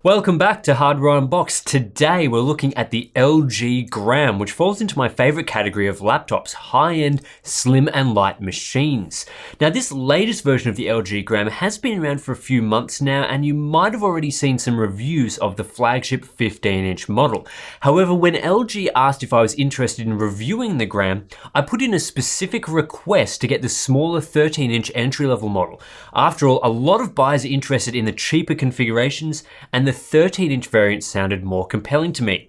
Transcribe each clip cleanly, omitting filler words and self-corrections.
Welcome back to Hardware Unboxed. Today we're looking at the LG Gram, which falls into my favorite category of laptops, high-end, slim and light machines. Now this latest version of the LG Gram has been around for a few months now, and you might have already seen some reviews of the flagship 15-inch model. However, when LG asked if I was interested in reviewing the Gram, I put in a specific request to get the smaller 13-inch entry-level model. After all, a lot of buyers are interested in the cheaper configurations, and the 13-inch variant sounded more compelling to me.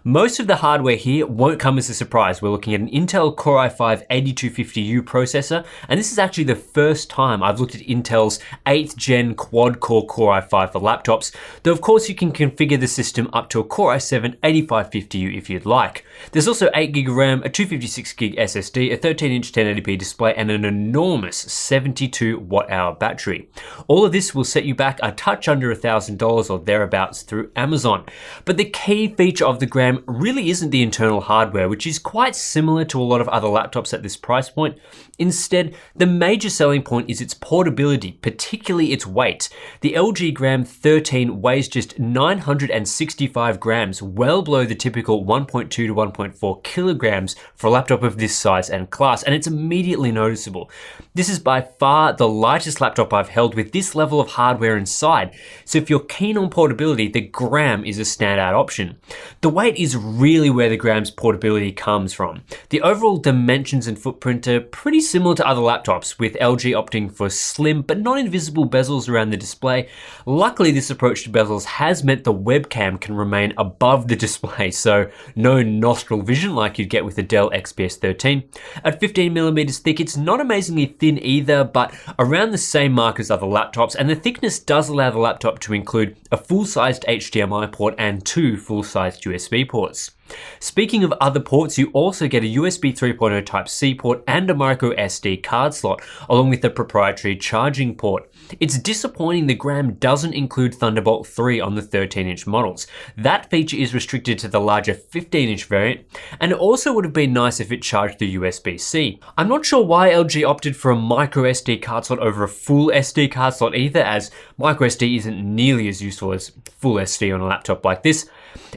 Most of the hardware here won't come as a surprise. We're looking at an Intel Core i5-8250U processor, and this is actually the first time I've looked at Intel's 8th gen quad-core Core i5 for laptops, though of course you can configure the system up to a Core i7-8550U if you'd like. There's also 8GB RAM, a 256GB SSD, a 13-inch 1080p display, and an enormous 72 watt-hour battery. All of this will set you back a touch under $1,000 or thereabouts through Amazon. But the key feature of the Gram really isn't the internal hardware, which is quite similar to a lot of other laptops at this price point. Instead, the major selling point is its portability, particularly its weight. The LG Gram 13 weighs just 965 grams, well below the typical 1.2 to 1.4 kilograms for a laptop of this size and class, and it's immediately noticeable. This is by far the lightest laptop I've held with this level of hardware inside, so if you're keen on portability, the Gram is a standout option. The weight is really where the Gram's portability comes from. The overall dimensions and footprint are pretty similar to other laptops, with LG opting for slim but not invisible bezels around the display. Luckily, this approach to bezels has meant the webcam can remain above the display, so no nostril vision like you'd get with the Dell XPS 13. At 15mm thick, it's not amazingly thin either, but around the same mark as other laptops, and the thickness does allow the laptop to include a full-sized HDMI port and two full-sized USB ports. Speaking of other ports, you also get a USB 3.0 Type-C port and a micro SD card slot, along with a proprietary charging port. It's disappointing the Gram doesn't include Thunderbolt 3 on the 13-inch models. That feature is restricted to the larger 15-inch variant, and it also would have been nice if it charged the USB-C. I'm not sure why LG opted for a micro SD card slot over a full SD card slot either, as micro SD isn't nearly as useful as full SD on a laptop like this.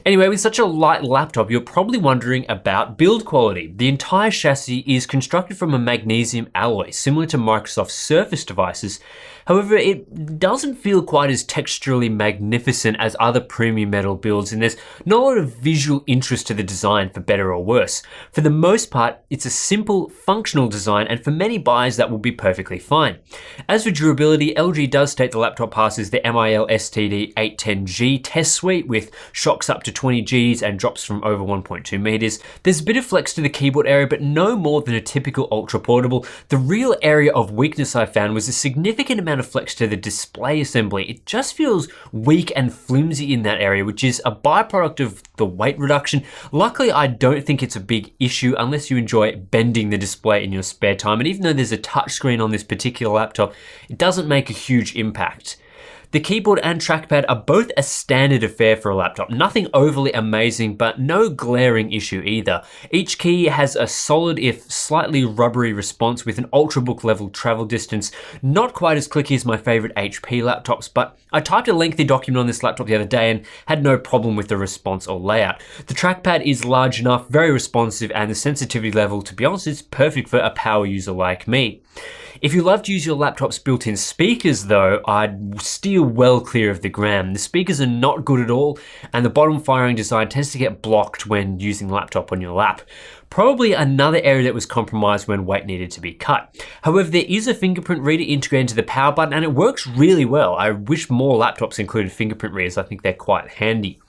Anyway, with such a light laptop, you're probably wondering about build quality. The entire chassis is constructed from a magnesium alloy, similar to Microsoft's Surface devices. However, it doesn't feel quite as texturally magnificent as other premium metal builds, and there's not a lot of visual interest to the design, for better or worse. For the most part, it's a simple, functional design, and for many buyers that will be perfectly fine. As for durability, LG does state the laptop passes the MIL STD 810G test suite with shocks up to 20 Gs and drops from over 1.2 meters. There's a bit of flex to the keyboard area, but no more than a typical ultra portable. The real area of weakness I found was a significant amount of flex to the display assembly. It just feels weak and flimsy in that area, which is a byproduct of the weight reduction. Luckily, I don't think it's a big issue unless you enjoy bending the display in your spare time, and even though there's a touchscreen on this particular laptop, it doesn't make a huge impact. The keyboard and trackpad are both a standard affair for a laptop. Nothing overly amazing, but no glaring issue either. Each key has a solid, if slightly rubbery response with an Ultrabook level travel distance. Not quite as clicky as my favorite HP laptops, but I typed a lengthy document on this laptop the other day and had no problem with the response or layout. The trackpad is large enough, very responsive, and the sensitivity level, to be honest, is perfect for a power user like me. If you love to use your laptop's built-in speakers though, I'd steer well clear of the Gram. The speakers are not good at all, and the bottom firing design tends to get blocked when using the laptop on your lap. Probably another area that was compromised when weight needed to be cut. However, there is a fingerprint reader integrated into the power button, and it works really well. I wish more laptops included fingerprint readers. I think they're quite handy.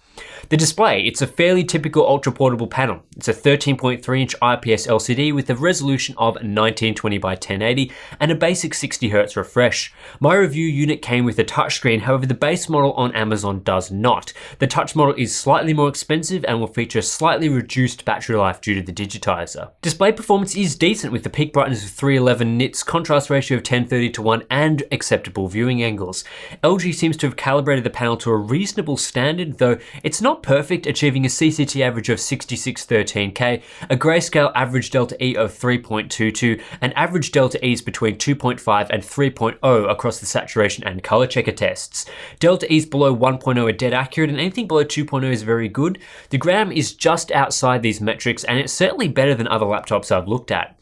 The display, it's a fairly typical ultra portable panel. It's a 13.3-inch IPS LCD with a resolution of 1920 by 1080 and a basic 60Hz refresh. My review unit came with a touchscreen, however the base model on Amazon does not. The touch model is slightly more expensive and will feature slightly reduced battery life due to the digitizer. Display performance is decent with the peak brightness of 311 nits, contrast ratio of 1030:1 and acceptable viewing angles. LG seems to have calibrated the panel to a reasonable standard, though it's not not perfect, achieving a CCT average of 6613K, a grayscale average delta E of 3.22, and average delta E's between 2.5 and 3.0 across the saturation and color checker tests. Delta E's below 1.0 are dead accurate, and anything below 2.0 is very good. The gram is just outside these metrics, and it's certainly better than other laptops I've looked at.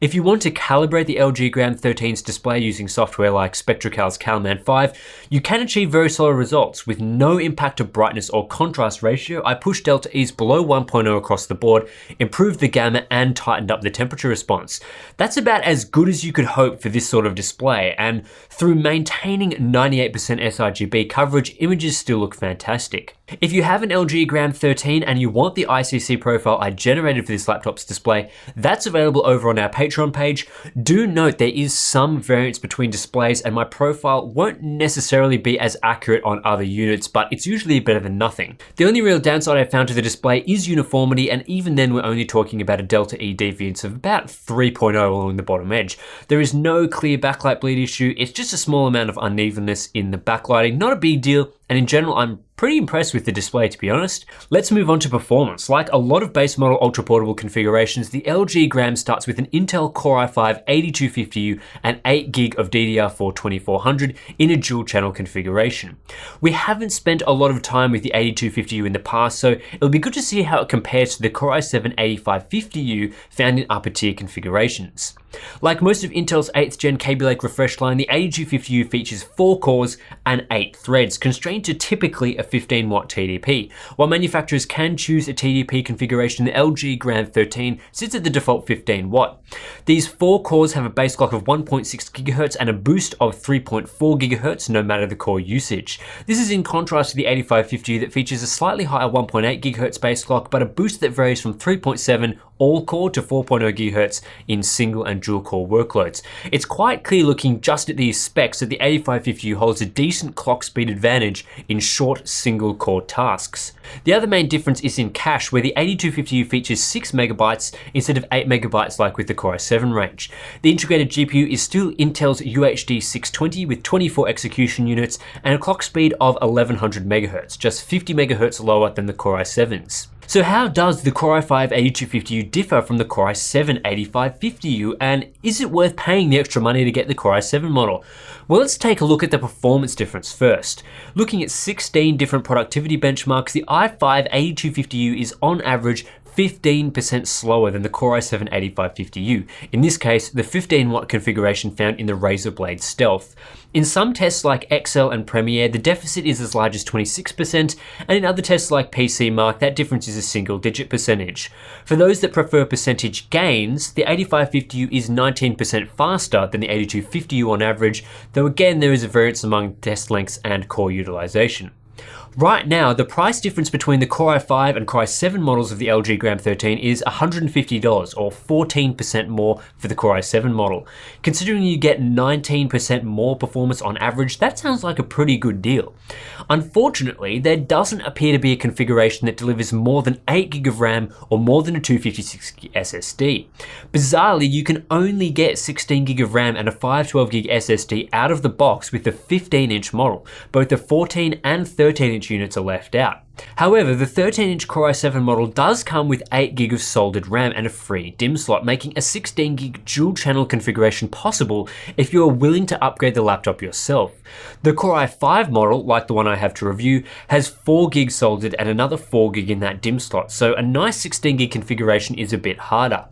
If you want to calibrate the LG Gram 13's display using software like SpectraCal's CalMan 5, you can achieve very solid results with no impact to brightness or contrast ratio. I pushed delta E's below 1.0 across the board, improved the gamma, and tightened up the temperature response. That's about as good as you could hope for this sort of display, and through maintaining 98% sRGB coverage, images still look fantastic. If you have an LG Gram 13 and you want the ICC profile I generated for this laptop's display, that's available over on our Patreon page. Do note there is some variance between displays, and my profile won't necessarily be as accurate on other units, but it's usually better than nothing. The only real downside I found to the display is uniformity, and even then we're only talking about a delta E deviance of about 3.0 along the bottom edge. There is no clear backlight bleed issue, it's just a small amount of unevenness in the backlighting, not a big deal, and in general I'm pretty impressed with the display, to be honest. Let's move on to performance. Like a lot of base model ultra portable configurations, the LG Gram starts with an Intel Core i5-8250U and 8GB of DDR4 2400 in a dual channel configuration. We haven't spent a lot of time with the 8250U in the past, so it'll be good to see how it compares to the Core i7-8550U found in upper tier configurations. Like most of Intel's 8th gen Kaby Lake refresh line, the 8250U features 4 cores and 8 threads, constrained to typically a 15-watt TDP. While manufacturers can choose a TDP configuration, the LG Gram 13 sits at the default 15-watt. These 4 cores have a base clock of 1.6 GHz and a boost of 3.4 GHz, no matter the core usage. This is in contrast to the 8550U that features a slightly higher 1.8 GHz base clock, but a boost that varies from 3.7 all-core to 4.0 GHz in single and dual-core workloads. It's quite clear looking just at these specs that the 8550U holds a decent clock speed advantage in short single-core tasks. The other main difference is in cache, where the 8250U features 6 MB instead of 8 MB like with the Core i7 range. The integrated GPU is still Intel's UHD 620 with 24 execution units and a clock speed of 1100 MHz, just 50 MHz lower than the Core i7's. So how does the Core i5-8250U differ from the Core i7-8550U, and is it worth paying the extra money to get the Core i7 model? Well, let's take a look at the performance difference first. Looking at 16 different productivity benchmarks, the i5-8250U is on average 15% slower than the Core i7-8550U. In this case, the 15-watt configuration found in the Razer Blade Stealth. In some tests like Excel and Premiere, the deficit is as large as 26%, and in other tests like PC Mark, that difference is a single-digit percentage. For those that prefer percentage gains, the 8550U is 19% faster than the 8250U on average, though again there is a variance among test lengths and core utilization. Right now, the price difference between the Core i5 and Core i7 models of the LG Gram 13 is $150, or 14% more for the Core i7 model. Considering you get 19% more performance on average, that sounds like a pretty good deal. Unfortunately, there doesn't appear to be a configuration that delivers more than 8GB of RAM or more than a 256GB SSD. Bizarrely, you can only get 16GB of RAM and a 512GB SSD out of the box with the 15-inch model. Both the 14 and 13-inch units are left out. However, the 13-inch Core i7 model does come with 8GB of soldered RAM and a free DIMM slot, making a 16GB dual-channel configuration possible if you are willing to upgrade the laptop yourself. The Core i5 model, like the one I have to review, has 4GB soldered and another 4GB in that DIMM slot, so a nice 16GB configuration is a bit harder.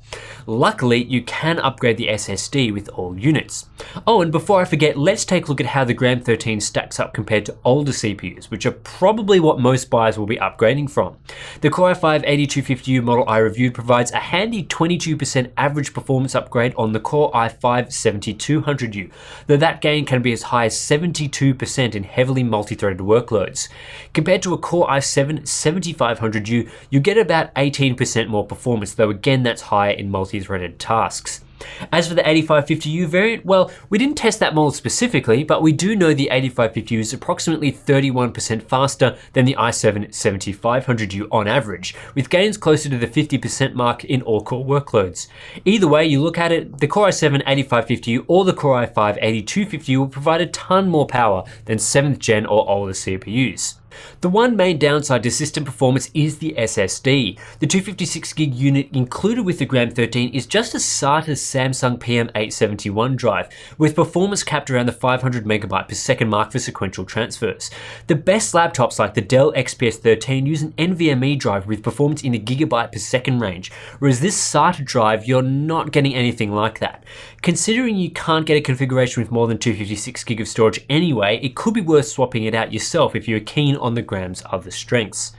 Luckily, you can upgrade the SSD with all units. Oh, and before I forget, let's take a look at how the Gram 13 stacks up compared to older CPUs, which are probably what most buyers will be upgrading from. The Core i5-8250U model I reviewed provides a handy 22% average performance upgrade on the Core i5-7200U, though that gain can be as high as 72% in heavily multi-threaded workloads. Compared to a Core i7-7500U, you get about 18% more performance, though again that's higher in multi-threaded tasks. As for the 8550U variant, well, we didn't test that model specifically, but we do know the 8550U is approximately 31% faster than the i7-7500U on average, with gains closer to the 50% mark in all-core workloads. Either way you look at it, the Core i7-8550U or the Core i5-8250U will provide a ton more power than 7th gen or older CPUs. The one main downside to system performance is the SSD. The 256GB unit included with the Gram 13 is just a SATA Samsung PM871 drive, with performance capped around the 500MB per second mark for sequential transfers. The best laptops like the Dell XPS 13 use an NVMe drive with performance in the gigabyte per second range, whereas this SATA drive, you're not getting anything like that. Considering you can't get a configuration with more than 256GB of storage anyway, it could be worth swapping it out yourself if you're keen on the Gram's other strengths.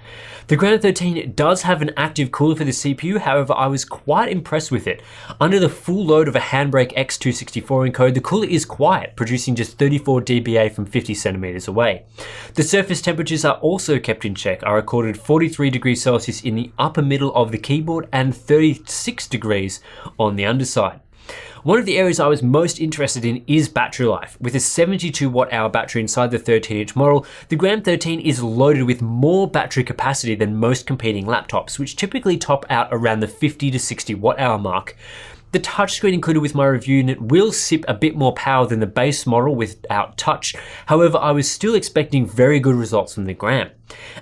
The Gram 13 does have an active cooler for the CPU, however I was quite impressed with it. Under the full load of a Handbrake X264 encode, the cooler is quiet, producing just 34 dBA from 50 centimeters away. The surface temperatures are also kept in check, are recorded 43 degrees Celsius in the upper middle of the keyboard and 36 degrees on the underside. One of the areas I was most interested in is battery life. With a 72 watt-hour battery inside the 13-inch model, the Gram 13 is loaded with more battery capacity than most competing laptops, which typically top out around the 50 to 60 watt-hour mark. The touchscreen included with my review unit will sip a bit more power than the base model without touch. However, I was still expecting very good results from the Gram.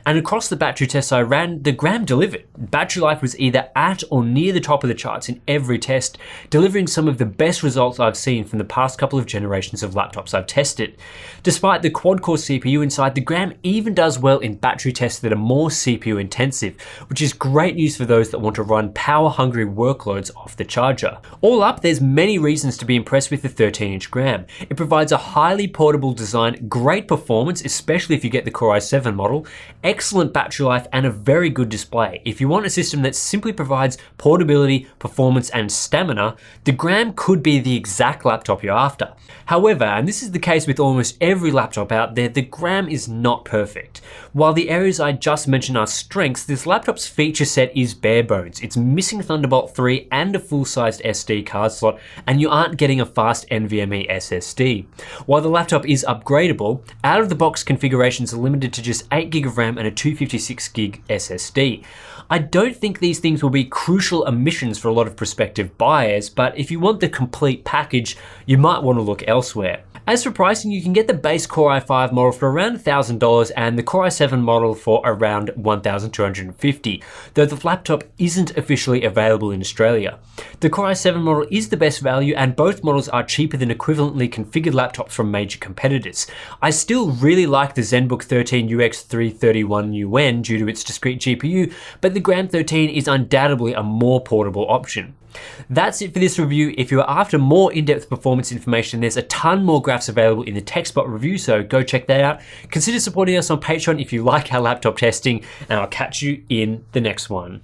And across the battery tests I ran, the Gram delivered. Battery life was either at or near the top of the charts in every test, delivering some of the best results I've seen from the past couple of generations of laptops I've tested. Despite the quad-core CPU inside, the Gram even does well in battery tests that are more CPU intensive, which is great news for those that want to run power-hungry workloads off the charger. All up, there's many reasons to be impressed with the 13-inch Gram. It provides a highly portable design, great performance, especially if you get the Core i7 model, excellent battery life, and a very good display. If you want a system that simply provides portability, performance, and stamina, the Gram could be the exact laptop you're after. However, and this is the case with almost every laptop out there, the Gram is not perfect. While the areas I just mentioned are strengths, this laptop's feature set is bare bones. It's missing Thunderbolt 3 and a full-sized SD card slot, and you aren't getting a fast NVMe SSD. While the laptop is upgradable, out-of-the-box configurations are limited to just 8GB of RAM and a 256GB SSD. I don't think these things will be crucial omissions for a lot of prospective buyers, but if you want the complete package, you might want to look elsewhere. As for pricing, you can get the base Core i5 model for around $1,000 and the Core i7 model for around $1,250, though the laptop isn't officially available in Australia. The Core i7 model is the best value, and both models are cheaper than equivalently configured laptops from major competitors. I still really like the ZenBook 13 UX331UN due to its discrete GPU, but the Gram 13 is undoubtedly a more portable option. That's it for this review. If you're after more in-depth performance information, there's a ton more graphs available in the TechSpot review, so go check that out. Consider supporting us on Patreon if you like our laptop testing, and I'll catch you in the next one.